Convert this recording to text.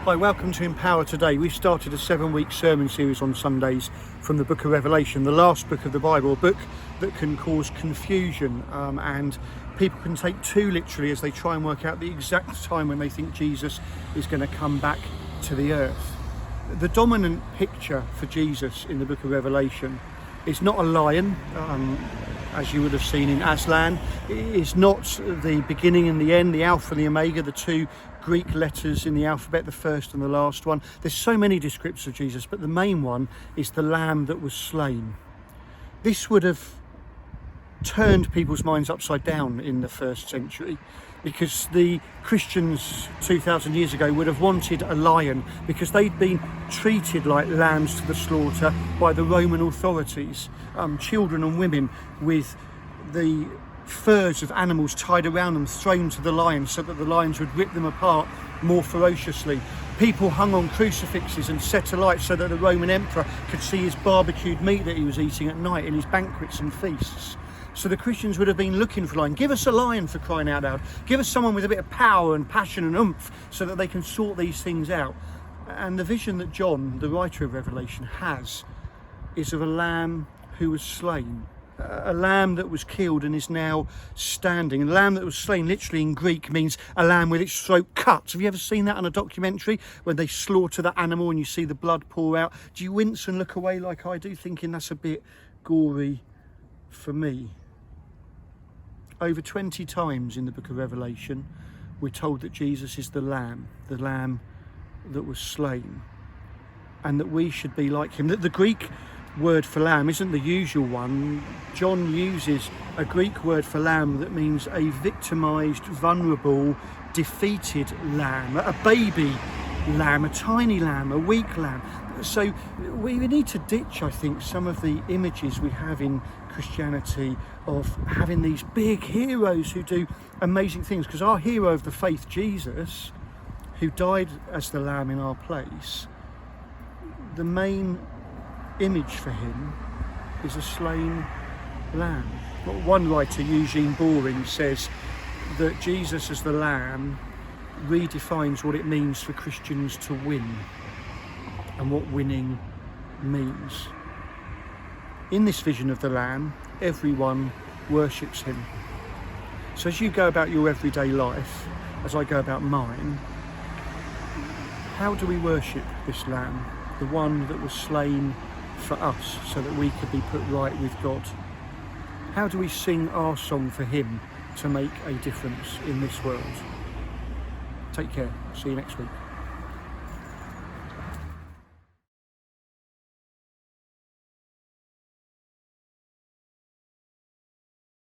Hi, welcome to Empower Today. We've started a 7-week sermon series on Sundays from the book of Revelation, the last book of the Bible, a book that can cause confusion and people can take too literally as they try and work out the exact time when they think Jesus is going to come back to the earth. The dominant picture for Jesus in the book of Revelation is not a lion, as you would have seen in Aslan. It is not the beginning and the end, the Alpha and the Omega, the two Greek letters in the alphabet, the first and the last one. There's so many descriptions of Jesus, but the main one is the Lamb that was slain. This would have turned people's minds upside down in the first century, because the Christians 2,000 years ago would have wanted a lion because they'd been treated like lambs to the slaughter by the Roman authorities. Children and women with the furs of animals tied around them thrown to the lions so that the lions would rip them apart more ferociously. People hung on crucifixes and set alight so that the Roman emperor could see his barbecued meat that he was eating at night in his banquets and feasts. So the Christians would have been looking for a lion. Give us a lion, for crying out loud. Give us someone with a bit of power and passion and oomph so that they can sort these things out. And the vision that John, the writer of Revelation, has is of a lamb who was slain. A lamb that was killed and is now standing. A lamb that was slain literally in Greek means a lamb with its throat cut. Have you ever seen that on a documentary when they slaughter the animal and you see the blood pour out? Do you wince and look away like I do, thinking that's a bit gory for me? Over 20 times in the book of Revelation we're told that Jesus is the lamb that was slain, and that we should be like him. That the Greek word for lamb isn't the usual one. John uses a Greek word for lamb that means a victimized, vulnerable, defeated lamb, a baby lamb, a tiny lamb, a weak lamb. So we need to ditch, I think, some of the images we have in Christianity of having these big heroes who do amazing things, because our hero of the faith, Jesus, who died as the lamb in our place, the main image for him is a slain lamb. One writer, Eugene Boring, says that Jesus as the lamb redefines what it means for Christians to win and what winning means. In this vision of the lamb, everyone worships him. So as you go about your everyday life, as I go about mine, how do we worship this lamb, the one that was slain for us so that we could be put right with God? How do we sing our song for him to make a difference in this world? Take care. See you next week.